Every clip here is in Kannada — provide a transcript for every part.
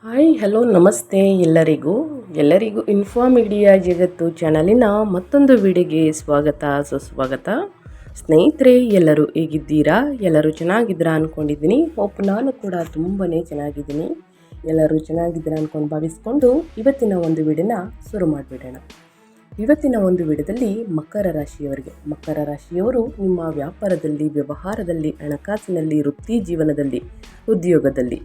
ಹಾಯ್ ಹಲೋ ನಮಸ್ತೆ ಎಲ್ಲರಿಗೂ ಇನ್ಫಾ ಮೀಡಿಯಾ ಜಗತ್ತು ಚಾನಲಿನ ಮತ್ತೊಂದು ವಿಡಿಯೋಗೆ ಸ್ವಾಗತ ಸುಸ್ವಾಗತ. ಸ್ನೇಹಿತರೆ, ಎಲ್ಲರೂ ಹೇಗಿದ್ದೀರಾ? ಎಲ್ಲರೂ ಚೆನ್ನಾಗಿದ್ದೀರಾ ಅಂದ್ಕೊಂಡಿದ್ದೀನಿ. ನಾನು ಕೂಡ ತುಂಬಾ ಚೆನ್ನಾಗಿದ್ದೀನಿ. ಎಲ್ಲರೂ ಚೆನ್ನಾಗಿದ್ದೀರಾ ಅಂದ್ಕೊಂಡು ಭಾವಿಸ್ಕೊಂಡು ಇವತ್ತಿನ ಒಂದು ವಿಡಿಯೋನ ಶುರು ಮಾಡಿಬಿಡೋಣ. ಇವತ್ತಿನ ಒಂದು ವಿಡಿಯೋದಲ್ಲಿ ಮಕರ ರಾಶಿಯವರು ನಿಮ್ಮ ವ್ಯಾಪಾರದಲ್ಲಿ, ವ್ಯವಹಾರದಲ್ಲಿ, ಹಣಕಾಸಿನಲ್ಲಿ, ವೃತ್ತಿ ಜೀವನದಲ್ಲಿ, ಉದ್ಯೋಗದಲ್ಲಿ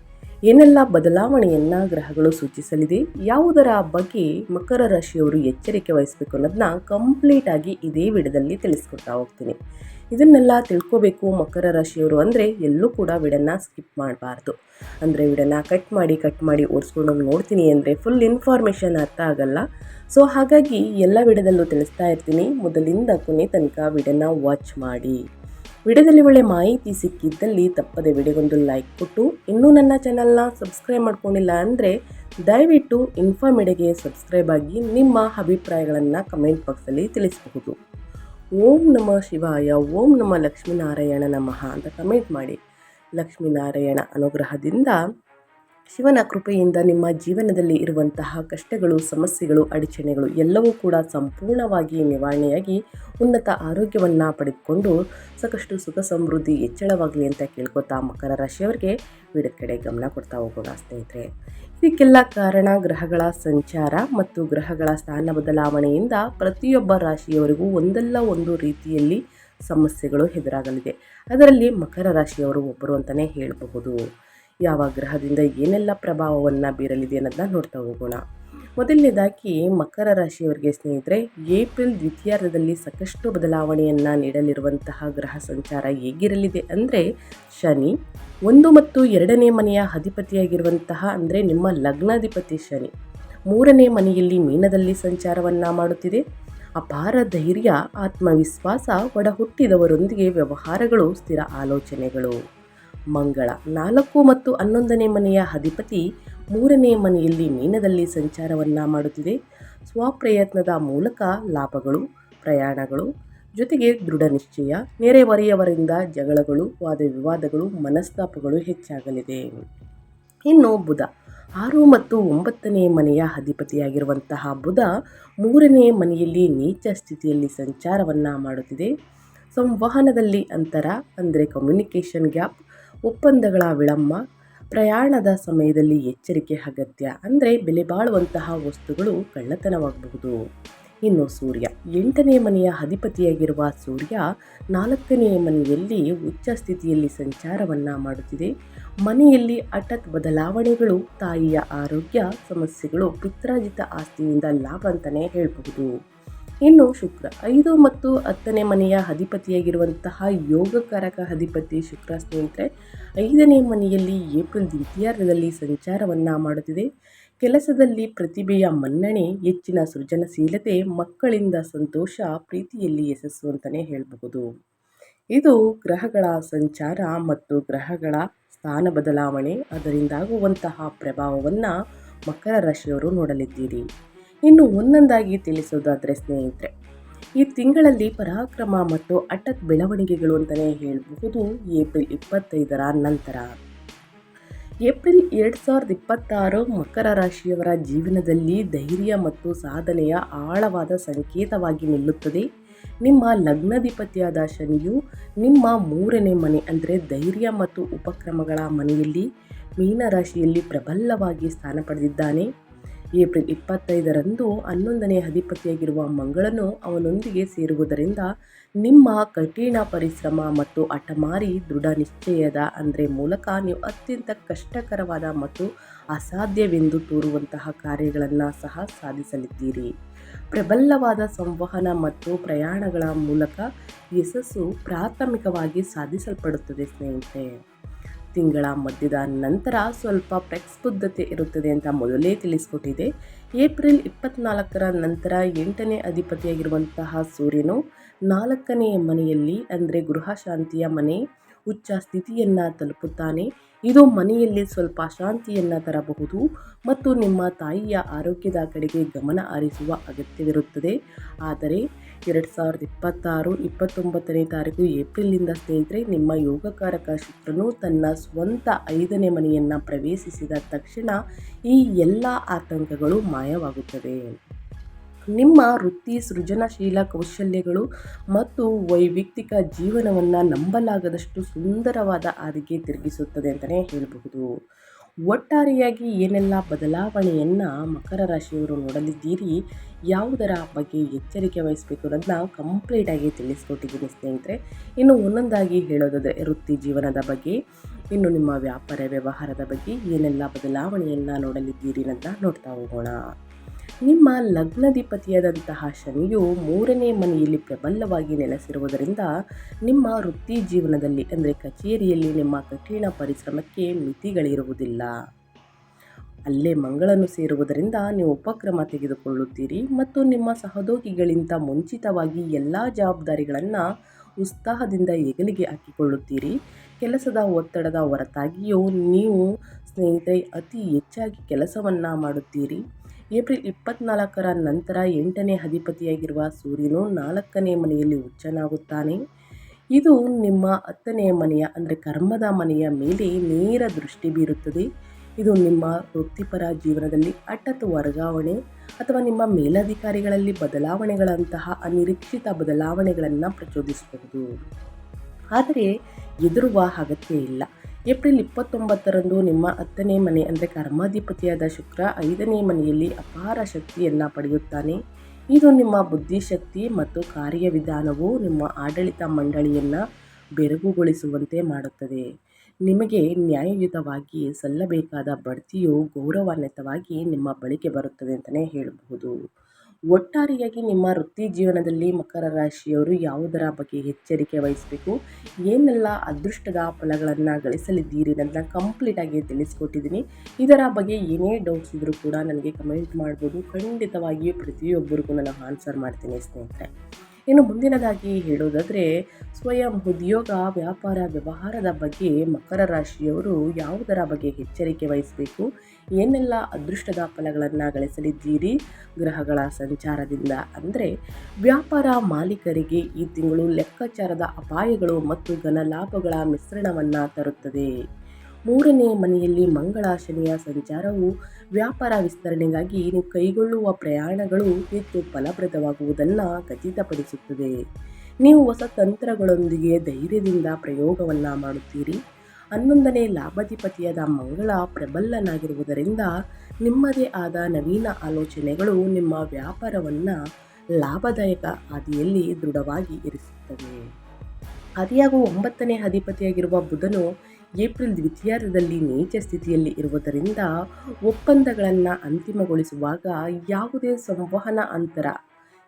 ಏನೆಲ್ಲ ಬದಲಾವಣೆಯನ್ನು ಗ್ರಹಗಳು ಸೂಚಿಸಲಿದೆ, ಯಾವುದರ ಬಗ್ಗೆ ಮಕರ ರಾಶಿಯವರು ಎಚ್ಚರಿಕೆ ವಹಿಸಬೇಕು ಅನ್ನೋದನ್ನ ಕಂಪ್ಲೀಟಾಗಿ ಇದೇ ವಿಡಿಯೋದಲ್ಲಿ ತಿಳಿಸ್ಕೊಡ್ತಾ ಹೋಗ್ತೀನಿ. ಇದನ್ನೆಲ್ಲ ತಿಳ್ಕೋಬೇಕು ಮಕರ ರಾಶಿಯವರು ಅಂದರೆ ಎಲ್ಲೂ ಕೂಡ ವಿಡಿಯೋನ ಸ್ಕಿಪ್ ಮಾಡಬಾರ್ದು. ಅಂದರೆ ವಿಡಿಯೋನ ಕಟ್ ಮಾಡಿ ಓಡಿಸ್ಕೊಂಡೋಗಿ ನೋಡ್ತೀನಿ ಅಂದರೆ ಫುಲ್ ಇನ್ಫಾರ್ಮೇಷನ್ ಅರ್ಥ ಆಗಲ್ಲ. ಸೊ ಹಾಗಾಗಿ ಎಲ್ಲ ವಿಡಿಯೋದಲ್ಲೂ ತಿಳಿಸ್ತಾ ಇರ್ತೀನಿ. ಮೊದಲಿಂದ ಕೊನೆ ತನಕ ವಿಡಿಯೋನ ವಾಚ್ ಮಾಡಿ. ವಿಡಿಯೋದಲ್ಲಿ ಒಳ್ಳೆ ಮಾಹಿತಿ ಸಿಕ್ಕಿದ್ದಲ್ಲಿ ತಪ್ಪದೆ ವಿಡಿಯೋಗೊಂದು ಲೈಕ್ ಕೊಟ್ಟು, ಇನ್ನೂ ನನ್ನ ಚಾನಲ್ನ ಸಬ್ಸ್ಕ್ರೈಬ್ ಮಾಡ್ಕೊಂಡಿಲ್ಲ ಅಂದರೆ ದಯವಿಟ್ಟು ಇನ್ಫಾ ಮೀಡಿಯಾಗೆ ಸಬ್ಸ್ಕ್ರೈಬ್ ಆಗಿ ನಿಮ್ಮ ಅಭಿಪ್ರಾಯಗಳನ್ನು ಕಮೆಂಟ್ ಬಾಕ್ಸಲ್ಲಿ ತಿಳಿಸಬಹುದು. ಓಂ ನಮಃ ಶಿವಾಯ, ಓಂ ನಮಃ ಲಕ್ಷ್ಮೀನಾರಾಯಣ ನಮಃ ಅಂತ ಕಮೆಂಟ್ ಮಾಡಿ. ಲಕ್ಷ್ಮೀನಾರಾಯಣ ಅನುಗ್ರಹದಿಂದ, ಶಿವನ ಕೃಪೆಯಿಂದ ನಿಮ್ಮ ಜೀವನದಲ್ಲಿ ಇರುವಂತಹ ಕಷ್ಟಗಳು, ಸಮಸ್ಯೆಗಳು, ಅಡಚಣೆಗಳು ಎಲ್ಲವೂ ಕೂಡ ಸಂಪೂರ್ಣವಾಗಿ ನಿವಾರಣೆಯಾಗಿ ಉನ್ನತ ಆರೋಗ್ಯವನ್ನು ಪಡೆದುಕೊಂಡು ಸಾಕಷ್ಟು ಸುಖ ಸಮೃದ್ಧಿ ಹೆಚ್ಚಳವಾಗಲಿ ಅಂತ ಕೇಳ್ಕೊತಾ ಮಕರ ರಾಶಿಯವರಿಗೆ ವಿಡಿಯೋ ಕಡೆ ಗಮನ ಕೊಡ್ತಾ ಹೋಗೋಣ ಸ್ನೇಹಿತರೆ. ಇದಕ್ಕೆಲ್ಲ ಕಾರಣ ಗ್ರಹಗಳ ಸಂಚಾರ ಮತ್ತು ಗ್ರಹಗಳ ಸ್ಥಾನ ಬದಲಾವಣೆಯಿಂದ ಪ್ರತಿಯೊಬ್ಬ ರಾಶಿಯವರಿಗೂ ಒಂದಲ್ಲ ಒಂದು ರೀತಿಯಲ್ಲಿ ಸಮಸ್ಯೆಗಳು ಎದುರಾಗಲಿದೆ. ಅದರಲ್ಲಿ ಮಕರ ರಾಶಿಯವರು ಒಬ್ಬರು ಅಂತಲೇ ಹೇಳಬಹುದು. ಯಾವ ಗ್ರಹದಿಂದ ಏನೆಲ್ಲ ಪ್ರಭಾವವನ್ನು ಬೀರಲಿದೆ ಅನ್ನೋದನ್ನ ನೋಡ್ತಾ ಹೋಗೋಣ. ಮೊದಲನೇದಾಗಿ ಮಕರ ರಾಶಿಯವರಿಗೆ ಸ್ನೇಹಿತರೆ, ಏಪ್ರಿಲ್ ದ್ವಿತೀಯಾರ್ಧದಲ್ಲಿ ಸಾಕಷ್ಟು ಬದಲಾವಣೆಯನ್ನು ನೀಡಲಿರುವಂತಹ ಗ್ರಹ ಸಂಚಾರ ಹೇಗಿರಲಿದೆ ಅಂದರೆ, ಶನಿ 1 ಮತ್ತು 2ನೇ ಮನೆಯ ಅಧಿಪತಿಯಾಗಿರುವಂತಹ ಅಂದರೆ ನಿಮ್ಮ ಲಗ್ನಾಧಿಪತಿ ಶನಿ 3ನೇ ಮನೆಯಲ್ಲಿ ಮೀನದಲ್ಲಿ ಸಂಚಾರವನ್ನು ಮಾಡುತ್ತಿದೆ. ಅಪಾರ ಧೈರ್ಯ, ಆತ್ಮವಿಶ್ವಾಸ, ಒಡ ಹುಟ್ಟಿದವರೊಂದಿಗೆ ವ್ಯವಹಾರಗಳು, ಸ್ಥಿರ ಆಲೋಚನೆಗಳು. ಮಂಗಳ 4 ಮತ್ತು 11ನೇ ಮನೆಯ ಅಧಿಪತಿ 3ನೇ ಮನೆಯಲ್ಲಿ ಮೀನದಲ್ಲಿ ಸಂಚಾರವನ್ನು ಮಾಡುತ್ತಿದೆ. ಸ್ವಪ್ರಯತ್ನದ ಮೂಲಕ ಲಾಭಗಳು, ಪ್ರಯಾಣಗಳು, ಜೊತೆಗೆ ದೃಢ ನಿಶ್ಚಯ, ನೆರೆಹೊರೆಯವರಿಂದ ಜಗಳಗಳು, ವಾದ ವಿವಾದಗಳು, ಮನಸ್ತಾಪಗಳು ಹೆಚ್ಚಾಗಲಿದೆ. ಇನ್ನು ಬುಧ 6 ಮತ್ತು 9ನೇ ಮನೆಯ ಅಧಿಪತಿಯಾಗಿರುವಂತಹ ಬುಧ 3ನೇ ಮನೆಯಲ್ಲಿ ನೀಚ ಸ್ಥಿತಿಯಲ್ಲಿ ಸಂಚಾರವನ್ನು ಮಾಡುತ್ತಿದೆ. ಸಂವಹನದಲ್ಲಿ ಅಂತರ ಅಂದರೆ ಕಮ್ಯುನಿಕೇಷನ್ ಗ್ಯಾಪ್, ಒಪ್ಪಂದಗಳ ವಿಳಂಬ, ಪ್ರಯಾಣದ ಸಮಯದಲ್ಲಿ ಎಚ್ಚರಿಕೆ ಅಗತ್ಯ. ಅಂದರೆ ಬೆಲೆ ಬಾಳುವಂತಹ ವಸ್ತುಗಳು ಕಳ್ಳತನವಾಗಬಹುದು. ಇನ್ನು ಸೂರ್ಯ 8ನೇ ಮನೆಯ ಅಧಿಪತಿಯಾಗಿರುವ ಸೂರ್ಯ 4ನೇ ಮನೆಯಲ್ಲಿ ಉಚ್ಚ ಸ್ಥಿತಿಯಲ್ಲಿ ಸಂಚಾರವನ್ನು ಮಾಡುತ್ತಿದೆ. ಮನೆಯಲ್ಲಿ ಹಠಾತ್ ಬದಲಾವಣೆಗಳು, ತಾಯಿಯ ಆರೋಗ್ಯ ಸಮಸ್ಯೆಗಳು, ಪಿತ್ರಾರ್ಜಿತ ಆಸ್ತಿಯಿಂದ ಲಾಭ ಅಂತಲೇ ಹೇಳಬಹುದು. ಇನ್ನು ಶುಕ್ರ 5 ಮತ್ತು 10ನೇ ಮನೆಯ ಅಧಿಪತಿಯಾಗಿರುವಂತಹ ಯೋಗಕಾರಕ ಅಧಿಪತಿ ಶುಕ್ರ ಸ್ನೇಹಿತರೆ 5ನೇ ಮನೆಯಲ್ಲಿ ಏಪ್ರಿಲ್ ದ್ವಿತೀಯಾರ್ಧದಲ್ಲಿ ಸಂಚಾರವನ್ನು ಮಾಡುತ್ತಿದೆ. ಕೆಲಸದಲ್ಲಿ ಪ್ರತಿಭೆಯ ಮನ್ನಣೆ, ಹೆಚ್ಚಿನ ಸೃಜನಶೀಲತೆ, ಮಕ್ಕಳಿಂದ ಸಂತೋಷ, ಪ್ರೀತಿಯಲ್ಲಿ ಯಶಸ್ಸು ಅಂತಲೇ ಹೇಳಬಹುದು. ಇದು ಗ್ರಹಗಳ ಸಂಚಾರ ಮತ್ತು ಗ್ರಹಗಳ ಸ್ಥಾನ ಬದಲಾವಣೆ, ಅದರಿಂದಾಗುವಂತಹ ಪ್ರಭಾವವನ್ನು ಮಕರ ರಾಶಿಯವರು ನೋಡಲಿದ್ದೀರಿ. ಇನ್ನು ಒಂದೊಂದಾಗಿ ತಿಳಿಸೋದಾದರೆ ಸ್ನೇಹಿತರೆ, ಈ ತಿಂಗಳಲ್ಲಿ ಪರಾಕ್ರಮ ಮತ್ತು ಹಠಾತ್ ಬೆಳವಣಿಗೆಗಳು ಅಂತಲೇ ಹೇಳಬಹುದು. ಏಪ್ರಿಲ್ 25ರ ನಂತರ ಏಪ್ರಿಲ್ 2026 ಮಕರ ರಾಶಿಯವರ ಜೀವನದಲ್ಲಿ ಧೈರ್ಯ ಮತ್ತು ಸಾಧನೆಯ ಆಳವಾದ ಸಂಕೇತವಾಗಿ ನಿಲ್ಲುತ್ತದೆ. ನಿಮ್ಮ ಲಗ್ನಾಧಿಪತಿಯಾದ ಶನಿಯು ನಿಮ್ಮ 3ನೇ ಮನೆ ಅಂದರೆ ಧೈರ್ಯ ಮತ್ತು ಉಪಕ್ರಮಗಳ ಮನೆಯಲ್ಲಿ ಮೀನರಾಶಿಯಲ್ಲಿ ಪ್ರಬಲವಾಗಿ ಸ್ಥಾನ ಪಡೆದಿದ್ದಾನೆ. ಏಪ್ರಿಲ್ 25ರಂದು 11ನೇ ಅಧಿಪತಿಯಾಗಿರುವ ಮಂಗಳನು ಅವನೊಂದಿಗೆ ಸೇರುವುದರಿಂದ ನಿಮ್ಮ ಕಠಿಣ ಪರಿಶ್ರಮ ಮತ್ತು ಹಠಮಾರಿ ದೃಢ ನಿಶ್ಚಯದ ಮೂಲಕ ನೀವು ಅತ್ಯಂತ ಕಷ್ಟಕರವಾದ ಮತ್ತು ಅಸಾಧ್ಯವೆಂದು ತೋರುವಂತಹ ಕಾರ್ಯಗಳನ್ನು ಸಹ ಸಾಧಿಸಲಿದ್ದೀರಿ. ಪ್ರಬಲವಾದ ಸಂವಹನ ಮತ್ತು ಪ್ರಯಾಣಗಳ ಮೂಲಕ ಯಶಸ್ಸು ಪ್ರಾಥಮಿಕವಾಗಿ ಸಾಧಿಸಲ್ಪಡುತ್ತದೆ ಸ್ನೇಹಿತರೆ. ತಿಂಗಳ ಮಧ್ಯದ ನಂತರ ಸ್ವಲ್ಪ ಪ್ರಕ್ಷುಬ್ಧತೆ ಇರುತ್ತದೆ ಅಂತ ಮೊದಲೇ ತಿಳಿಸ್ಕೊಟ್ಟಿದೆ. ಏಪ್ರಿಲ್ 24ರ ನಂತರ 8ನೇ ಅಧಿಪತಿಯಾಗಿರುವಂತಹ ಸೂರ್ಯನು 4ನೇ ಮನೆಯಲ್ಲಿ ಅಂದರೆ ಗೃಹ ಶಾಂತಿಯ ಮನೆ ಉಚ್ಚ ಸ್ಥಿತಿಯನ್ನು ತಲುಪುತ್ತಾನೆ. ಇದು ಮನೆಯಲ್ಲಿ ಸ್ವಲ್ಪ ಶಾಂತಿಯನ್ನು ತರಬಹುದು ಮತ್ತು ನಿಮ್ಮ ತಾಯಿಯ ಆರೋಗ್ಯದ ಕಡೆಗೆ ಗಮನ ಹರಿಸುವ ಅಗತ್ಯವಿರುತ್ತದೆ. ಆದರೆ 2026 29ನೇ ತಾರೀಕು ಏಪ್ರಿಲ್ನಿಂದ ಸ್ನೇಹಿತರೆ, ನಿಮ್ಮ ಯೋಗಕಾರಕ ಶುಕ್ರನು ತನ್ನ ಸ್ವಂತ 5ನೇ ಮನೆಯನ್ನು ಪ್ರವೇಶಿಸಿದ ತಕ್ಷಣ ಈ ಎಲ್ಲ ಆತಂಕಗಳು ಮಾಯವಾಗುತ್ತವೆ. ನಿಮ್ಮ ವೃತ್ತಿ, ಸೃಜನಶೀಲ ಕೌಶಲ್ಯಗಳು ಮತ್ತು ವೈಯಕ್ತಿಕ ಜೀವನವನ್ನು ನಂಬಲಾಗದಷ್ಟು ಸುಂದರವಾದ ಹಾದಿಗೆ ತಿರುಗಿಸುತ್ತದೆ ಅಂತಲೇ ಹೇಳಬಹುದು. ಒಟ್ಟಾರೆಯಾಗಿ ಏನೆಲ್ಲ ಬದಲಾವಣೆಯನ್ನು ಮಕರ ರಾಶಿಯವರು ನೋಡಲಿದ್ದೀರಿ, ಯಾವುದರ ಬಗ್ಗೆ ಎಚ್ಚರಿಕೆ ವಹಿಸಬೇಕು ಅನ್ನೋದನ್ನ ಕಂಪ್ಲೀಟಾಗಿ ತಿಳಿಸ್ಕೊಟ್ಟಿದ್ದೀನಿ ಸ್ನೇಹಿತರೆ. ಇನ್ನು ಒಂದೊಂದಾಗಿ ಹೇಳೋದಾದರೆ ವೃತ್ತಿ ಜೀವನದ ಬಗ್ಗೆ, ಇನ್ನು ನಿಮ್ಮ ವ್ಯಾಪಾರ ವ್ಯವಹಾರದ ಬಗ್ಗೆ ಏನೆಲ್ಲ ಬದಲಾವಣೆಯನ್ನು ನೋಡಲಿದ್ದೀರಿ ಅಂತ ನೋಡ್ತಾ ಹೋಗೋಣ. ನಿಮ್ಮ ಲಗ್ನಾಧಿಪತಿಯಾದಂತಹ ಶನಿಯು 3ನೇ ಮನೆಯಲ್ಲಿ ಪ್ರಬಲವಾಗಿ ನೆಲೆಸಿರುವುದರಿಂದ ನಿಮ್ಮ ವೃತ್ತಿ ಜೀವನದಲ್ಲಿ ಅಂದರೆ ಕಚೇರಿಯಲ್ಲಿ ನಿಮ್ಮ ಕಠಿಣ ಪರಿಶ್ರಮಕ್ಕೆ ಮಿತಿಗಳಿರುವುದಿಲ್ಲ. ಅಲ್ಲೇ ಮಂಗಳನು ಸೇರುವುದರಿಂದ ನೀವು ಉಪಕ್ರಮ ತೆಗೆದುಕೊಳ್ಳುತ್ತೀರಿ ಮತ್ತು ನಿಮ್ಮ ಸಹೋದ್ಯೋಗಿಗಳಿಂದ ಮುಂಚಿತವಾಗಿ ಎಲ್ಲ ಜವಾಬ್ದಾರಿಗಳನ್ನು ಉತ್ಸಾಹದಿಂದ ಹೆಗಲಿಗೆ ಹಾಕಿಕೊಳ್ಳುತ್ತೀರಿ. ಕೆಲಸದ ಒತ್ತಡದ ಹೊರತಾಗಿಯೂ ನೀವು ಸ್ನೇಹಿತರೆ ಅತಿ ಹೆಚ್ಚಾಗಿ ಕೆಲಸವನ್ನು ಮಾಡುತ್ತೀರಿ. ಏಪ್ರಿಲ್ 24ರ ನಂತರ 8ನೇ ಅಧಿಪತಿಯಾಗಿರುವ ಸೂರ್ಯನು 4ನೇ ಮನೆಯಲ್ಲಿ ಉಚ್ಚನಾಗುತ್ತಾನೆ. ಇದು ನಿಮ್ಮ 10ನೇ ಮನೆಯ ಅಂದರೆ ಕರ್ಮದ ಮನೆಯ ಮೇಲೆ ನೇರ ದೃಷ್ಟಿ ಬೀರುತ್ತದೆ. ಇದು ನಿಮ್ಮ ವೃತ್ತಿಪರ ಜೀವನದಲ್ಲಿ ಹಠಾತ್ ವರ್ಗಾವಣೆ ಅಥವಾ ನಿಮ್ಮ ಮೇಲಧಿಕಾರಿಗಳಲ್ಲಿ ಬದಲಾವಣೆಗಳಂತಹ ಅನಿರೀಕ್ಷಿತ ಬದಲಾವಣೆಗಳನ್ನು ಪ್ರಚೋದಿಸಬಹುದು. ಆದರೆ ಹೆದರುವ ಅಗತ್ಯ ಇಲ್ಲ. ಏಪ್ರಿಲ್ 29ರಂದು ನಿಮ್ಮ 10ನೇ ಮನೆ ಅಂದರೆ ಕರ್ಮಾಧಿಪತಿಯಾದ ಶುಕ್ರ 5ನೇ ಮನೆಯಲ್ಲಿ ಅಪಾರ ಶಕ್ತಿಯನ್ನು ಪಡೆಯುತ್ತಾನೆ. ಇದು ನಿಮ್ಮ ಬುದ್ಧಿಶಕ್ತಿ ಮತ್ತು ಕಾರ್ಯವಿಧಾನವು ನಿಮ್ಮ ಆಡಳಿತ ಮಂಡಳಿಯನ್ನು ಬೆರಗುಗೊಳಿಸುವಂತೆ ಮಾಡುತ್ತದೆ. ನಿಮಗೆ ನ್ಯಾಯಯುತವಾಗಿ ಸಲ್ಲಬೇಕಾದ ಬಡ್ತಿಯು ಗೌರವಾನ್ವಿತವಾಗಿ ನಿಮ್ಮ ಬಳಿಗೆ ಬರುತ್ತದೆ ಅಂತಲೇ ಹೇಳಬಹುದು. ಒಟ್ಟಾರೆಯಾಗಿ ನಿಮ್ಮ ವೃತ್ತಿ ಜೀವನದಲ್ಲಿ ಮಕರ ರಾಶಿಯವರು ಯಾವುದರ ಬಗ್ಗೆ ಎಚ್ಚರಿಕೆ ವಹಿಸಬೇಕು, ಏನೆಲ್ಲ ಅದೃಷ್ಟದ ಫಲಗಳನ್ನು ಗಳಿಸಲಿದ್ದೀರಿ ಅನ್ನೋದನ್ನ ಕಂಪ್ಲೀಟಾಗಿ ತಿಳಿಸ್ಕೊಟ್ಟಿದ್ದೀನಿ. ಇದರ ಬಗ್ಗೆ ಏನೇ ಡೌಟ್ಸ್ ಇದ್ದರೂ ಕೂಡ ನನಗೆ ಕಮೆಂಟ್ ಮಾಡ್ಬೋದು. ಖಂಡಿತವಾಗಿಯೂ ಪ್ರತಿಯೊಬ್ಬರಿಗೂ ನಾನು ಆನ್ಸರ್ ಮಾಡ್ತೀನಿ ಸ್ನೇಹಿತರೆ. ಇನ್ನು ಮುಂದಿನದಾಗಿ ಹೇಳೋದಾದರೆ ಸ್ವಯಂ ಉದ್ಯೋಗ, ವ್ಯಾಪಾರ, ವ್ಯವಹಾರದ ಬಗ್ಗೆ ಮಕರ ರಾಶಿಯವರು ಯಾವುದರ ಬಗ್ಗೆ ಎಚ್ಚರಿಕೆ ವಹಿಸಬೇಕು, ಏನೆಲ್ಲ ಅದೃಷ್ಟದ ಫಲಗಳನ್ನು ಗಳಿಸಲಿದ್ದೀರಿ ಗ್ರಹಗಳ ಸಂಚಾರದಿಂದ ಅಂದರೆ ವ್ಯಾಪಾರ ಮಾಲೀಕರಿಗೆ ಈ ತಿಂಗಳು ಲೆಕ್ಕಾಚಾರದ ಅಪಾಯಗಳು ಮತ್ತು ಘನ ಲಾಭಗಳ ಮಿಶ್ರಣವನ್ನು ತರುತ್ತದೆ. 3ನೇ ಮನೆಯಲ್ಲಿ ಮಂಗಳ ಶನಿಯ ಸಂಚಾರವು ವ್ಯಾಪಾರ ವಿಸ್ತರಣೆಗಾಗಿ ನೀವು ಕೈಗೊಳ್ಳುವ ಪ್ರಯಾಣಗಳು ಹೆಚ್ಚು ಫಲಪ್ರದವಾಗುವುದನ್ನು ಖಚಿತಪಡಿಸುತ್ತದೆ. ನೀವು ಹೊಸ ತಂತ್ರಗಳೊಂದಿಗೆ ಧೈರ್ಯದಿಂದ ಪ್ರಯೋಗವನ್ನು ಮಾಡುತ್ತೀರಿ. 11ನೇ ಲಾಭಾಧಿಪತಿಯಾದ ಮಂಗಳ ಪ್ರಬಲನಾಗಿರುವುದರಿಂದ ನಿಮ್ಮದೇ ಆದ ನವೀನ ಆಲೋಚನೆಗಳು ನಿಮ್ಮ ವ್ಯಾಪಾರವನ್ನು ಲಾಭದಾಯಕ ಹಾದಿಯಲ್ಲಿ ದೃಢವಾಗಿ ಇರಿಸುತ್ತವೆ. ಆದಾಗ್ಯೂ 9ನೇ ಅಧಿಪತಿಯಾಗಿರುವ ಬುಧನು ಏಪ್ರಿಲ್ ದ್ವಿತೀಯಾರ್ಧದಲ್ಲಿ ನೀಚ ಸ್ಥಿತಿಯಲ್ಲಿ ಇರುವುದರಿಂದ ಒಪ್ಪಂದಗಳನ್ನು ಅಂತಿಮಗೊಳಿಸುವಾಗ ಯಾವುದೇ ಸಂವಹನ ಅಂತರ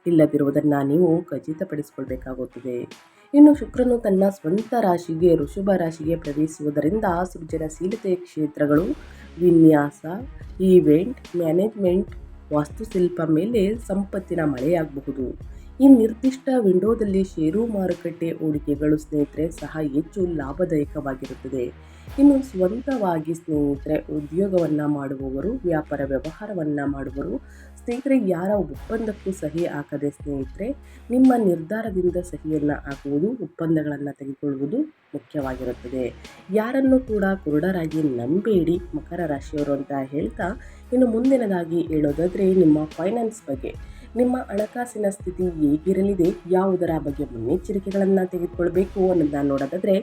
ಇಲ್ಲದಿರುವುದನ್ನು ನೀವು ಖಚಿತಪಡಿಸಿಕೊಳ್ಬೇಕಾಗುತ್ತದೆ. ಇನ್ನು ಶುಕ್ರನು ತನ್ನ ಸ್ವಂತ ರಾಶಿಗೆ ವೃಷಭ ರಾಶಿಗೆ ಪ್ರವೇಶಿಸುವುದರಿಂದ ಸೃಜನಶೀಲತೆಯ ಕ್ಷೇತ್ರಗಳು, ವಿನ್ಯಾಸ, ಈವೆಂಟ್ ಮ್ಯಾನೇಜ್ಮೆಂಟ್, ವಾಸ್ತುಶಿಲ್ಪ ಮೇಲೆ ಸಂಪತ್ತಿನ ಮಳೆಯಾಗಬಹುದು. ಈ ನಿರ್ದಿಷ್ಟ ವಿಂಡೋದಲ್ಲಿ ಷೇರು ಮಾರುಕಟ್ಟೆ ಹೂಡಿಕೆಗಳು ಸ್ನೇಹಿತರೆ ಸಹ ಹೆಚ್ಚು ಲಾಭದಾಯಕವಾಗಿರುತ್ತದೆ. ಇನ್ನು ಸ್ವಂತವಾಗಿ ಸ್ನೇಹಿತರೆ ಉದ್ಯೋಗವನ್ನು ಮಾಡುವವರು, ವ್ಯಾಪಾರ ವ್ಯವಹಾರವನ್ನು ಮಾಡುವರು ಸ್ನೇಹಿತರೆ ಯಾರ ಒಪ್ಪಂದಕ್ಕೂ ಸಹಿ ಹಾಕದೆ ಸ್ನೇಹಿತರೆ ನಿಮ್ಮ ನಿರ್ಧಾರದಿಂದ ಸಹಿಯನ್ನು ಹಾಕುವುದು, ಒಪ್ಪಂದಗಳನ್ನು ತೆಗೆದುಕೊಳ್ಳುವುದು ಮುಖ್ಯವಾಗಿರುತ್ತದೆ. ಯಾರನ್ನು ಕೂಡ ಕುರುಡರಾಗಿ ನಂಬೇಡಿ ಮಕರ ರಾಶಿಯವರು ಅಂತ ಹೇಳ್ತಾ, ಇನ್ನು ಮುಂದಿನದಾಗಿ ಹೇಳೋದಾದರೆ ನಿಮ್ಮ ಫೈನಾನ್ಸ್ ಬಗ್ಗೆ, ನಿಮ್ಮ ಹಣಕಾಸಿನ ಸ್ಥಿತಿ ಹೇಗಿರಲಿದೆ, ಯಾವುದರ ಬಗ್ಗೆ ಮುನ್ನೆಚ್ಚರಿಕೆಗಳನ್ನು ತೆಗೆದುಕೊಳ್ಬೇಕು ಅನ್ನೋದನ್ನ ನೋಡೋದಾದರೆ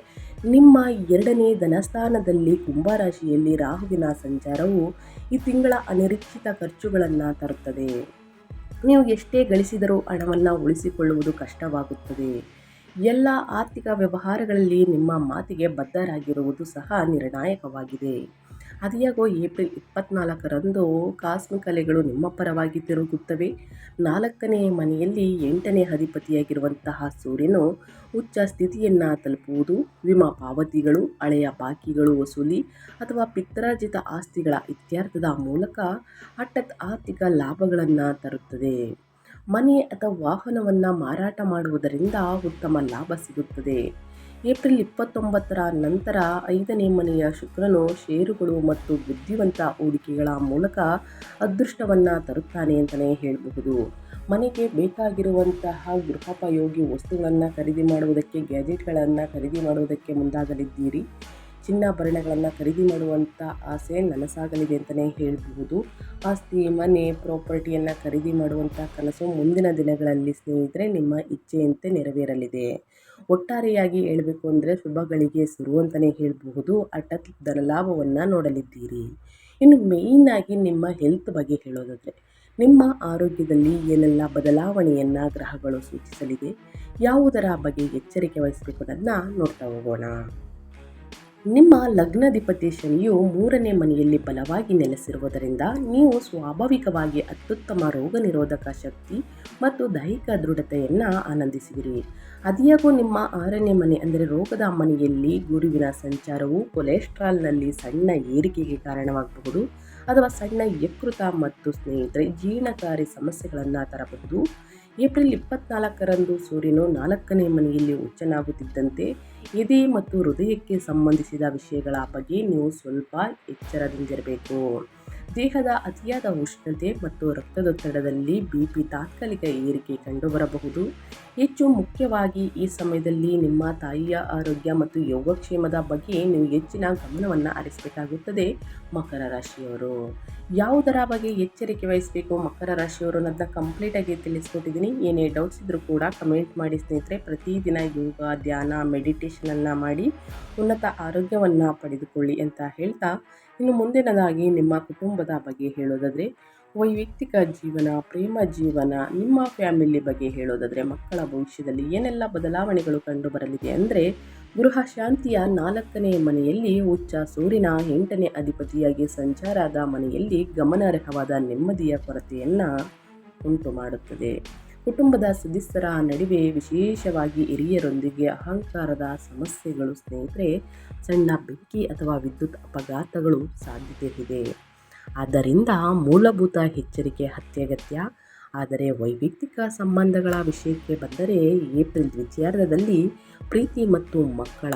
ನಿಮ್ಮ 2ನೇ ಧನಸ್ಥಾನದಲ್ಲಿ ಕುಂಭರಾಶಿಯಲ್ಲಿ ರಾಹುವಿನ ಸಂಚಾರವು ಈ ತಿಂಗಳ ಅನಿರೀಕ್ಷಿತ ಖರ್ಚುಗಳನ್ನು ತರುತ್ತದೆ. ನೀವು ಎಷ್ಟೇ ಗಳಿಸಿದರೂ ಹಣವನ್ನು ಉಳಿಸಿಕೊಳ್ಳುವುದು ಕಷ್ಟವಾಗುತ್ತದೆ. ಎಲ್ಲ ಆರ್ಥಿಕ ವ್ಯವಹಾರಗಳಲ್ಲಿ ನಿಮ್ಮ ಮಾತಿಗೆ ಬದ್ಧರಾಗಿರುವುದು ಸಹ ನಿರ್ಣಾಯಕವಾಗಿದೆ. ಆದಾಗ್ಯೂ ಏಪ್ರಿಲ್ 24ರಂದು ಕಾಸ್ಮಿಕ್ ಅಲೆಗಳು ನಿಮ್ಮ ಪರವಾಗಿ ತಿರುಗುತ್ತವೆ. 4ನೇ ಮನೆಯಲ್ಲಿ 8ನೇ ಅಧಿಪತಿಯಾಗಿರುವಂತಹ ಸೂರ್ಯನು ಉಚ್ಚ ಸ್ಥಿತಿಯನ್ನು ತಲುಪುವುದು ವಿಮಾ ಪಾವತಿಗಳು, ಹಳೆಯ ಬಾಕಿಗಳು ವಸೂಲಿ ಅಥವಾ ಪಿತ್ರಾರ್ಜಿತ ಆಸ್ತಿಗಳ ಇತ್ಯರ್ಥದ ಮೂಲಕ ಹಠಾತ್ ಆರ್ಥಿಕ ಲಾಭಗಳನ್ನು ತರುತ್ತದೆ. ಮನೆ ಅಥವಾ ವಾಹನವನ್ನು ಮಾರಾಟ ಮಾಡುವುದರಿಂದ ಉತ್ತಮ ಲಾಭ ಸಿಗುತ್ತದೆ. ಏಪ್ರಿಲ್ 29ರ ನಂತರ 5ನೇ ಮನೆಯ ಶುಕ್ರನು ಷೇರುಗಳು ಮತ್ತು ಬುದ್ಧಿವಂತ ಹೂಡಿಕೆಗಳ ಮೂಲಕ ಅದೃಷ್ಟವನ್ನು ತರುತ್ತಾನೆ ಅಂತಲೇ ಹೇಳಬಹುದು. ಮನೆಗೆ ಬೇಕಾಗಿರುವಂತಹ ಗೃಹೋಪಯೋಗಿ ವಸ್ತುಗಳನ್ನು ಖರೀದಿ ಮಾಡುವುದಕ್ಕೆ, ಗ್ಯಾಜೆಟ್ಗಳನ್ನು ಖರೀದಿ ಮಾಡುವುದಕ್ಕೆ ಮುಂದಾಗಲಿದ್ದೀರಿ. ಚಿನ್ನಾಭರಣಗಳನ್ನು ಖರೀದಿ ಮಾಡುವಂಥ ಆಸೆ ನನಸಾಗಲಿದೆ ಅಂತಲೇ ಹೇಳಬಹುದು. ಆಸ್ತಿ, ಮನೆ, ಪ್ರಾಪರ್ಟಿಯನ್ನು ಖರೀದಿ ಮಾಡುವಂಥ ಕನಸು ಮುಂದಿನ ದಿನಗಳಲ್ಲಿ ಸ್ನೇಹಿತರೆ ನಿಮ್ಮ ಇಚ್ಛೆಯಂತೆ ನೆರವೇರಲಿದೆ. ಒಟ್ಟಾರೆಯಾಗಿ ಹೇಳಬೇಕು ಅಂದರೆ ಶುಭಗಳಿಗೆ ಶುರು ಅಂತಲೇ ಹೇಳಬಹುದು. ಹಠಾತ್ ಧನಲಾಭವನ್ನು ನೋಡಲಿದ್ದೀರಿ. ಇನ್ನು ಮೇಯ್ನಾಗಿ ನಿಮ್ಮ ಹೆಲ್ತ್ ಬಗ್ಗೆ ಹೇಳೋದಾದರೆ, ನಿಮ್ಮ ಆರೋಗ್ಯದಲ್ಲಿ ಏನೆಲ್ಲ ಬದಲಾವಣೆಯನ್ನು ಗ್ರಹಗಳು ಸೂಚಿಸಲಿದೆ, ಯಾವುದರ ಬಗ್ಗೆ ಎಚ್ಚರಿಕೆ ವಹಿಸಬೇಕು ಅನ್ನೋದನ್ನ ನೋಡ್ತಾ ಹೋಗೋಣ. ನಿಮ್ಮ ಲಗ್ನಾಧಿಪತಿ ಶನಿಯು 3ನೇ ಮನೆಯಲ್ಲಿ ಬಲವಾಗಿ ನೆಲೆಸಿರುವುದರಿಂದ ನೀವು ಸ್ವಾಭಾವಿಕವಾಗಿ ಅತ್ಯುತ್ತಮ ರೋಗ ನಿರೋಧಕ ಶಕ್ತಿ ಮತ್ತು ದೈಹಿಕ ದೃಢತೆಯನ್ನು ಆನಂದಿಸುವಿರಿ. ಅದಿಯಾಗೂ ನಿಮ್ಮ 6ನೇ ಮನೆ ಅಂದರೆ ರೋಗದ ಮನೆಯಲ್ಲಿ ಗುರುವಿನ ಸಂಚಾರವು ಕೊಲೆಸ್ಟ್ರಾಲ್ನಲ್ಲಿ ಸಣ್ಣ ಏರಿಕೆಗೆ ಕಾರಣವಾಗಬಹುದು ಅಥವಾ ಸಣ್ಣ ಯಕೃತ ಮತ್ತು ಸ್ನೇಹಿತರೆ ಜೀರ್ಣಕಾರಿ ಸಮಸ್ಯೆಗಳನ್ನು ತರಬಹುದು. ಏಪ್ರಿಲ್ 24ರಂದು ಸೂರ್ಯನು 4ನೇ ಮನೆಯಲ್ಲಿ ಉಚ್ಚನಾಗುತ್ತಿದ್ದಂತೆ ಎದೆ ಮತ್ತು ಹೃದಯಕ್ಕೆ ಸಂಬಂಧಿಸಿದ ವಿಷಯಗಳ ಬಗ್ಗೆ ನೀವು ಸ್ವಲ್ಪ ಎಚ್ಚರದಿಂದಿರಬೇಕು. ದೇಹದ ಅತಿಯಾದ ಉಷ್ಣತೆ ಮತ್ತು ರಕ್ತದೊತ್ತಡದಲ್ಲಿ BP ತಾತ್ಕಾಲಿಕ ಏರಿಕೆ ಕಂಡುಬರಬಹುದು. ಹೆಚ್ಚು ಮುಖ್ಯವಾಗಿ ಈ ಸಮಯದಲ್ಲಿ ನಿಮ್ಮ ತಾಯಿಯ ಆರೋಗ್ಯ ಮತ್ತು ಯೋಗಕ್ಷೇಮದ ಬಗ್ಗೆ ನೀವು ಹೆಚ್ಚಿನ ಗಮನವನ್ನು ಹರಿಸಬೇಕಾಗುತ್ತದೆ. ಮಕರ ರಾಶಿಯವರು ಯಾವುದರ ಬಗ್ಗೆ ಎಚ್ಚರಿಕೆ ವಹಿಸಬೇಕು ಮಕರ ರಾಶಿಯವರು ಅನ್ನೋದನ್ನ ಕಂಪ್ಲೀಟಾಗಿ ತಿಳಿಸ್ಕೊಟ್ಟಿದ್ದೀನಿ. ಏನೇ ಡೌಟ್ಸ್ ಇದ್ದರೂ ಕೂಡ ಕಮೆಂಟ್ ಮಾಡಿ ಸ್ನೇಹಿತರೆ. ಪ್ರತಿದಿನ ಯೋಗ, ಧ್ಯಾನ, ಮೆಡಿಟೇಷನನ್ನು ಮಾಡಿ ಉನ್ನತ ಆರೋಗ್ಯವನ್ನು ಪಡೆದುಕೊಳ್ಳಿ ಅಂತ ಹೇಳ್ತಾ, ಇನ್ನು ಮುಂದಿನದಾಗಿ ನಿಮ್ಮ ಕುಟುಂಬದ ಬಗ್ಗೆ ಹೇಳೋದಾದರೆ, ವೈಯಕ್ತಿಕ ಜೀವನ, ಪ್ರೇಮ ಜೀವನ, ನಿಮ್ಮ ಫ್ಯಾಮಿಲಿ ಬಗ್ಗೆ ಹೇಳೋದಾದರೆ, ಮಕ್ಕಳ ಭವಿಷ್ಯದಲ್ಲಿ ಏನೆಲ್ಲ ಬದಲಾವಣೆಗಳು ಕಂಡು ಬರಲಿದೆ ಅಂದರೆ, ಗೃಹ ಶಾಂತಿಯ 4ನೇ ಮನೆಯಲ್ಲಿ ಉಚ್ಚ ಸೂರ್ಯನ 8ನೇ ಅಧಿಪತಿಯಾಗಿ ಸಂಚಾರದ ಮನೆಯಲ್ಲಿ ಗಮನಾರ್ಹವಾದ ನೆಮ್ಮದಿಯ ಕೊರತೆಯನ್ನು ಉಂಟು ಮಾಡುತ್ತದೆ. ಕುಟುಂಬದ ಸದಸ್ಯರ ನಡುವೆ ವಿಶೇಷವಾಗಿ ಹಿರಿಯರೊಂದಿಗೆ ಅಹಂಕಾರದ ಸಮಸ್ಯೆಗಳು ಸ್ನೇಹಿತರೆ, ಸಣ್ಣ ಬೆಂಕಿ ಅಥವಾ ವಿದ್ಯುತ್ ಅಪಘಾತಗಳು ಸಾಧ್ಯತೆ ಇದೆ. ಆದ್ದರಿಂದ ಮೂಲಭೂತ ಎಚ್ಚರಿಕೆ ಅತ್ಯಗತ್ಯ. ಆದರೆ ವೈಯಕ್ತಿಕ ಸಂಬಂಧಗಳ ವಿಷಯಕ್ಕೆ ಬಂದರೆ ಏಪ್ರಿಲ್ ದ್ವಿತೀಯಾರ್ಧದಲ್ಲಿ ಪ್ರೀತಿ ಮತ್ತು ಮಕ್ಕಳ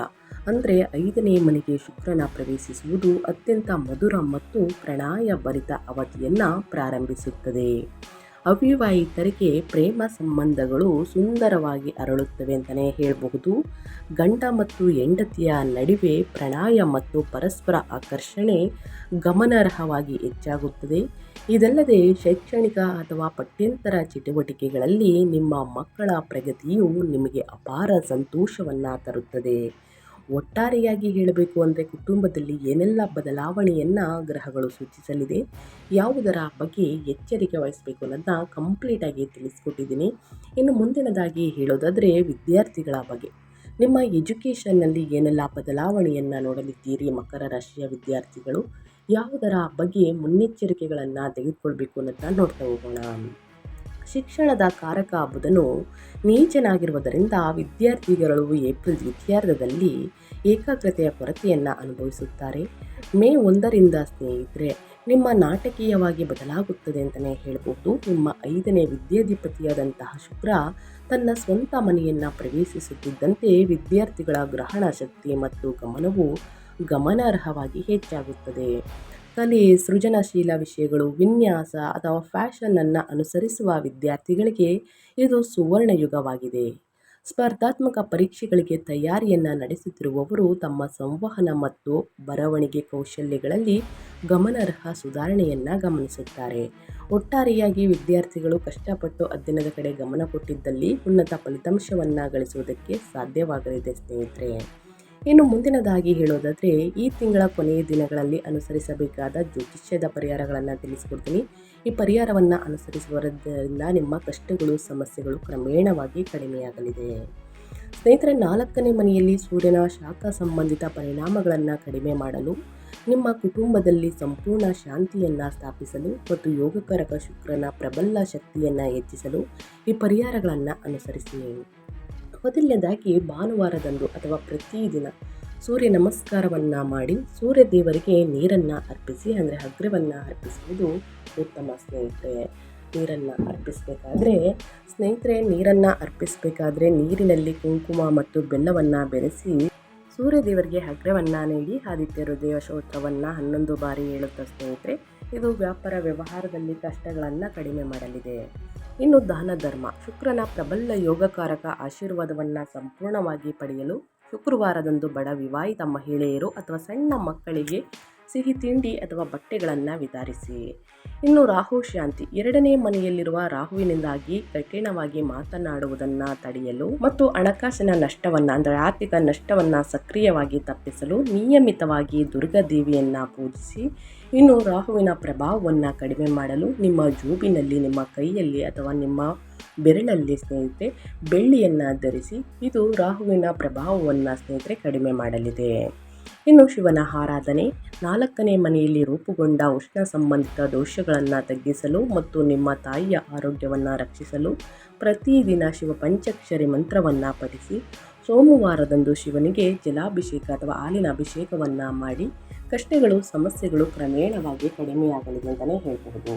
ಅಂದರೆ 5ನೇ ಮನೆಗೆ ಶುಕ್ರನ ಪ್ರವೇಶಿಸುವುದು ಅತ್ಯಂತ ಮಧುರ ಮತ್ತು ಪ್ರಣಯ ಭರಿತ ಅವಧಿಯನ್ನು ಪ್ರಾರಂಭಿಸುತ್ತದೆ. ಅವಿವಾಹಿತರಿಗೆ ಪ್ರೇಮ ಸಂಬಂಧಗಳು ಸುಂದರವಾಗಿ ಅರಳುತ್ತವೆ ಅಂತಲೇ ಹೇಳಬಹುದು. ಗಂಡ ಮತ್ತು ಹೆಂಡತಿಯ ನಡುವೆ ಪ್ರಣಯ ಮತ್ತು ಪರಸ್ಪರ ಆಕರ್ಷಣೆ ಗಮನಾರ್ಹವಾಗಿ ಹೆಚ್ಚಾಗುತ್ತದೆ. ಇದಲ್ಲದೆ ಶೈಕ್ಷಣಿಕ ಅಥವಾ ಪಠ್ಯೇತರ ಚಟುವಟಿಕೆಗಳಲ್ಲಿ ನಿಮ್ಮ ಮಕ್ಕಳ ಪ್ರಗತಿಯು ನಿಮಗೆ ಅಪಾರ ಸಂತೋಷವನ್ನು ತರುತ್ತದೆ. ಒಟ್ಟಾರೆಯಾಗಿ ಹೇಳಬೇಕು ಅಂದರೆ ಕುಟುಂಬದಲ್ಲಿ ಏನೆಲ್ಲ ಬದಲಾವಣೆಯನ್ನು ಗ್ರಹಗಳು ಸೂಚಿಸಲಿದೆ, ಯಾವುದರ ಬಗ್ಗೆ ಎಚ್ಚರಿಕೆ ವಹಿಸಬೇಕು ಅನ್ನೋದನ್ನ ಕಂಪ್ಲೀಟಾಗಿ ತಿಳಿಸ್ಕೊಟ್ಟಿದ್ದೀನಿ. ಇನ್ನು ಮುಂದಿನದಾಗಿ ಹೇಳೋದಾದರೆ ವಿದ್ಯಾರ್ಥಿಗಳ ಬಗ್ಗೆ, ನಿಮ್ಮ ಎಜುಕೇಷನ್ನಲ್ಲಿ ಏನೆಲ್ಲ ಬದಲಾವಣೆಯನ್ನು ನೋಡಲಿದ್ದೀರಿ ಮಕರ ರಾಶಿಯ ವಿದ್ಯಾರ್ಥಿಗಳು, ಯಾವುದರ ಬಗ್ಗೆ ಮುನ್ನೆಚ್ಚರಿಕೆಗಳನ್ನು ತೆಗೆದುಕೊಳ್ಬೇಕು ಅನ್ನೋದನ್ನ ನೋಡ್ತಾ ಹೋಗೋಣ. ಶಿಕ್ಷಣದ ಕಾರಕ ಬುಧನು ನೀಚನಾಗಿರುವುದರಿಂದ ವಿದ್ಯಾರ್ಥಿಗಳು ಏಪ್ರಿಲ್ ದ್ವಿತೀಯಾರ್ಧದಲ್ಲಿ ಏಕಾಗ್ರತೆಯ ಕೊರತೆಯನ್ನು ಅನುಭವಿಸುತ್ತಾರೆ. ಮೇ 1ರಿಂದ ಸ್ನೇಹಿತರೆ ನಿಮ್ಮ ನಾಟಕೀಯವಾಗಿ ಬದಲಾಗುತ್ತದೆ ಅಂತಲೇ ಹೇಳಬಹುದು. ನಿಮ್ಮ 5ನೇ ವಿದ್ಯಾಧಿಪತಿಯಾದಂತಹ ಶುಕ್ರ ತನ್ನ ಸ್ವಂತ ಮನೆಯನ್ನು ಪ್ರವೇಶಿಸುತ್ತಿದ್ದಂತೆ ವಿದ್ಯಾರ್ಥಿಗಳ ಗ್ರಹಣ ಶಕ್ತಿ ಮತ್ತು ಗಮನವು ಗಮನಾರ್ಹವಾಗಿ ಹೆಚ್ಚಾಗುತ್ತದೆ. ಕಲೆ, ಸೃಜನಶೀಲ ವಿಷಯಗಳು, ವಿನ್ಯಾಸ ಅಥವಾ ಫ್ಯಾಷನನ್ನು ಅನುಸರಿಸುವ ವಿದ್ಯಾರ್ಥಿಗಳಿಗೆ ಇದು ಸುವರ್ಣ ಯುಗವಾಗಿದೆ. ಸ್ಪರ್ಧಾತ್ಮಕ ಪರೀಕ್ಷೆಗಳಿಗೆ ತಯಾರಿಯನ್ನು ನಡೆಸುತ್ತಿರುವವರು ತಮ್ಮ ಸಂವಹನ ಮತ್ತು ಬರವಣಿಗೆ ಕೌಶಲ್ಯಗಳಲ್ಲಿ ಗಮನಾರ್ಹ ಸುಧಾರಣೆಯನ್ನು ಗಮನಿಸುತ್ತಾರೆ. ಒಟ್ಟಾರೆಯಾಗಿ ವಿದ್ಯಾರ್ಥಿಗಳು ಕಷ್ಟಪಟ್ಟು ಅಧ್ಯಯನದ ಕಡೆ ಗಮನ ಕೊಟ್ಟಿದ್ದಲ್ಲಿ ಉನ್ನತ ಫಲಿತಾಂಶವನ್ನು ಗಳಿಸುವುದಕ್ಕೆ ಸಾಧ್ಯವಾಗಲಿದೆ ಸ್ನೇಹಿತರೆ. ಇನ್ನು ಮುಂದಿನದಾಗಿ ಹೇಳೋದಾದರೆ, ಈ ತಿಂಗಳ ಕೊನೆಯ ದಿನಗಳಲ್ಲಿ ಅನುಸರಿಸಬೇಕಾದ ಜ್ಯೋತಿಷ್ಯದ ಪರಿಹಾರಗಳನ್ನು ತಿಳಿಸ್ಕೊಡ್ತೀನಿ. ಈ ಪರಿಹಾರವನ್ನು ಅನುಸರಿಸುವುದರಿಂದ ನಿಮ್ಮ ಕಷ್ಟಗಳು, ಸಮಸ್ಯೆಗಳು ಕ್ರಮೇಣವಾಗಿ ಕಡಿಮೆಯಾಗಲಿದೆ. ಸ್ನೇಹಿತರೆ, 4ನೇ ಮನೆಯಲ್ಲಿ ಸೂರ್ಯನ ಶಾಖ ಸಂಬಂಧಿತ ಪರಿಣಾಮಗಳನ್ನು ಕಡಿಮೆ ಮಾಡಲು, ನಿಮ್ಮ ಕುಟುಂಬದಲ್ಲಿ ಸಂಪೂರ್ಣ ಶಾಂತಿಯನ್ನು ಸ್ಥಾಪಿಸಲು ಮತ್ತು ಯೋಗಕಾರಕ ಶುಕ್ರನ ಪ್ರಬಲ ಶಕ್ತಿಯನ್ನು ಹೆಚ್ಚಿಸಲು ಈ ಪರಿಹಾರಗಳನ್ನು ಅನುಸರಿಸಿ. ಮೊದಲನೇದಾಗಿ ಭಾನುವಾರದಂದು ಅಥವಾ ಪ್ರತಿದಿನ ಸೂರ್ಯ ನಮಸ್ಕಾರವನ್ನು ಮಾಡಿ ಸೂರ್ಯ ದೇವರಿಗೆ ನೀರನ್ನು ಅರ್ಪಿಸಿ ಅಂದರೆ ಅಗ್ರವನ್ನು ಅರ್ಪಿಸುವುದು ಉತ್ತಮ ಸ್ನೇಹಿತರೆ. ನೀರನ್ನು ಅರ್ಪಿಸಬೇಕಾದ್ರೆ ಸ್ನೇಹಿತರೆ, ನೀರನ್ನು ಅರ್ಪಿಸಬೇಕಾದ್ರೆ ನೀರಿನಲ್ಲಿ ಕುಂಕುಮ ಮತ್ತು ಬೆಲ್ಲವನ್ನು ಬೆರೆಸಿ ಸೂರ್ಯದೇವರಿಗೆ ಅಗ್ರವನ್ನು ನೀಡಿ ಆದಿತ್ಯ ಹೃದಯ ಸ್ತೋತ್ರವನ್ನು 11 ಬಾರಿ ಹೇಳುತ್ತಾ ಸ್ನೇಹಿತರೆ, ಇದು ವ್ಯಾಪಾರ ವ್ಯವಹಾರದಲ್ಲಿ ಕಷ್ಟಗಳನ್ನು ಕಡಿಮೆ ಮಾಡಲಿದೆ. ಇನ್ನು ದಾನ ಧರ್ಮ, ಶುಕ್ರನ ಪ್ರಬಲ ಯೋಗಕಾರಕ ಆಶೀರ್ವಾದವನ್ನು ಸಂಪೂರ್ಣವಾಗಿ ಪಡೆಯಲು ಶುಕ್ರವಾರದಂದು ಬಡ ವಿವಾಹಿತ ಮಹಿಳೆಯರು ಅಥವಾ ಸಣ್ಣ ಮಕ್ಕಳಿಗೆ ಸಿಹಿ ತಿಂಡಿ ಅಥವಾ ಬಟ್ಟೆಗಳನ್ನು ವಿತರಿಸಿ. ಇನ್ನು ರಾಹು ಶಾಂತಿ, 2ನೇ ಮನೆಯಲ್ಲಿರುವ ರಾಹುವಿನಿಂದಾಗಿ ಕಠಿಣವಾಗಿ ಮಾತನಾಡುವುದನ್ನು ತಡೆಯಲು ಮತ್ತು ಹಣಕಾಸಿನ ನಷ್ಟವನ್ನು ಅಂದರೆ ಆರ್ಥಿಕ ನಷ್ಟವನ್ನು ಸಕ್ರಿಯವಾಗಿ ತಪ್ಪಿಸಲು ನಿಯಮಿತವಾಗಿ ದುರ್ಗಾದೇವಿಯನ್ನು ಪೂಜಿಸಿ. ಇನ್ನು ರಾಹುವಿನ ಪ್ರಭಾವವನ್ನು ಕಡಿಮೆ ಮಾಡಲು ನಿಮ್ಮ ಜೋಬಿನಲ್ಲಿ, ನಿಮ್ಮ ಕೈಯಲ್ಲಿ ಅಥವಾ ನಿಮ್ಮ ಬೆರಳಲ್ಲಿ ಸ್ನೇಹಿತರೆ ಬೆಳ್ಳಿಯನ್ನು ಧರಿಸಿ. ಇದು ರಾಹುವಿನ ಪ್ರಭಾವವನ್ನು ಸ್ನೇಹಿತರೆ ಕಡಿಮೆ ಮಾಡಲಿದೆ. ಇನ್ನು ಶಿವನ ಆರಾಧನೆ, 4ನೇ ಮನೆಯಲ್ಲಿ ರೂಪುಗೊಂಡ ಉಷ್ಣ ಸಂಬಂಧಿತ ದೋಷಗಳನ್ನು ತಗ್ಗಿಸಲು ಮತ್ತು ನಿಮ್ಮ ತಾಯಿಯ ಆರೋಗ್ಯವನ್ನು ರಕ್ಷಿಸಲು ಪ್ರತಿದಿನ ಶಿವ ಪಂಚಾಕ್ಷರಿ ಮಂತ್ರವನ್ನು ಪಠಿಸಿ. ಸೋಮವಾರದಂದು ಶಿವನಿಗೆ ಜಲಾಭಿಷೇಕ ಅಥವಾ ಹಾಲಿನ ಅಭಿಷೇಕವನ್ನು ಮಾಡಿ ಕಷ್ಟಗಳು, ಸಮಸ್ಯೆಗಳು ಕ್ರಮೇಣವಾಗಿ ಕಡಿಮೆಯಾಗಲಿದೆ ಅಂತಲೇ ಹೇಳಬಹುದು.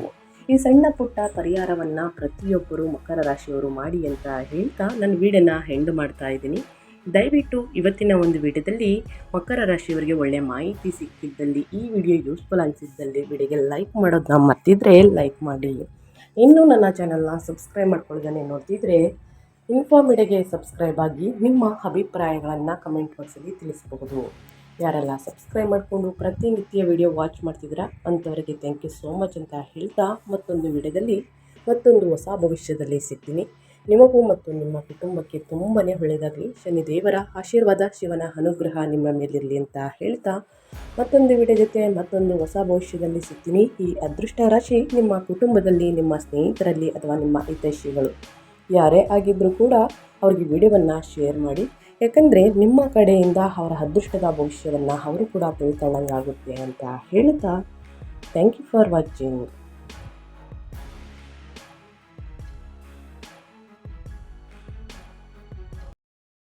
ಈ ಸಣ್ಣ ಪುಟ್ಟ ಪರಿಹಾರವನ್ನು ಪ್ರತಿಯೊಬ್ಬರು ಮಕರ ರಾಶಿಯವರು ಮಾಡಿ ಅಂತ ಹೇಳ್ತಾ ನನ್ನ ವಿಡಿಯೋನ ಎಂಡ್ ಮಾಡ್ತಾ ಇದ್ದೀನಿ. ದಯವಿಟ್ಟು ಇವತ್ತಿನ ಒಂದು ವಿಡಿಯೋದಲ್ಲಿ ಮಕರ ರಾಶಿಯವರಿಗೆ ಒಳ್ಳೆಯ ಮಾಹಿತಿ ಸಿಕ್ಕಿದ್ದಲ್ಲಿ, ಈ ವಿಡಿಯೋ ಯೂಸ್ಫುಲ್ ಅನಿಸಿದ್ದಲ್ಲಿ ವಿಡಿಯೋಗೆ ಲೈಕ್ ಮಾಡೋದನ್ನ ಮರ್ತಿದ್ರೆ ಲೈಕ್ ಮಾಡಿ. ಇನ್ನೂ ನನ್ನ ಚಾನಲ್ನ ಸಬ್ಸ್ಕ್ರೈಬ್ ಮಾಡ್ಕೊಳ್ಳೋದನ್ನೇ ನೋಡ್ತಿದ್ರೆ ಇನ್ಫಾರ್ಮೇಟಿವ್ಗೆ ಸಬ್ಸ್ಕ್ರೈಬ್ ಆಗಿ ನಿಮ್ಮ ಅಭಿಪ್ರಾಯಗಳನ್ನು ಕಮೆಂಟ್ ಬಾಕ್ಸಲ್ಲಿ ತಿಳಿಸಬಹುದು. ಯಾರೆಲ್ಲ ಸಬ್ಸ್ಕ್ರೈಬ್ ಮಾಡಿಕೊಂಡು ಪ್ರತಿನಿತ್ಯ ವಿಡಿಯೋ ವಾಚ್ ಮಾಡ್ತಿದ್ದೀರಾ ಅಂಥವರಿಗೆ ಥ್ಯಾಂಕ್ ಯು ಸೋ ಮಚ್ ಅಂತ ಹೇಳ್ತಾ, ಮತ್ತೊಂದು ವಿಡಿಯೋದಲ್ಲಿ ಮತ್ತೊಂದು ಹೊಸ ಭವಿಷ್ಯದಲ್ಲಿ ಸಿಗ್ತೀನಿ. ನಿಮಗೂ ಮತ್ತು ನಿಮ್ಮ ಕುಟುಂಬಕ್ಕೆ ತುಂಬಾ ಒಳ್ಳೆಯದಾಗಲಿ. ಶನಿದೇವರ ಆಶೀರ್ವಾದ, ಶಿವನ ಅನುಗ್ರಹ ನಿಮ್ಮ ಮೇಲಿರಲಿ ಅಂತ ಹೇಳ್ತಾ, ಮತ್ತೊಂದು ವಿಡಿಯೋ ಜೊತೆ ಮತ್ತೊಂದು ಹೊಸ ಭವಿಷ್ಯದಲ್ಲಿ ಸಿಗ್ತೀನಿ. ಈ ಅದೃಷ್ಟ ರಾಶಿ ನಿಮ್ಮ ಕುಟುಂಬದಲ್ಲಿ, ನಿಮ್ಮ ಸ್ನೇಹಿತರಲ್ಲಿ ಅಥವಾ ನಿಮ್ಮ ಹಿತೈಷಿಗಳು ಯಾರೇ ಆಗಿದ್ದರೂ ಕೂಡ ಅವ್ರಿಗೆ ವಿಡಿಯೋವನ್ನು ಶೇರ್ ಮಾಡಿ. ಯಾಕಂದರೆ ನಿಮ್ಮ ಕಡೆಯಿಂದ ಅವರ ಅದೃಷ್ಟದ ಭವಿಷ್ಯವನ್ನು ಅವರು ಕೂಡ ತಿಳ್ಕೊಳ್ಳಂಗಾಗುತ್ತೆ ಅಂತ ಹೇಳ್ತಾ, ಥ್ಯಾಂಕ್ ಯು ಫಾರ್ ವಾಚಿಂಗ್.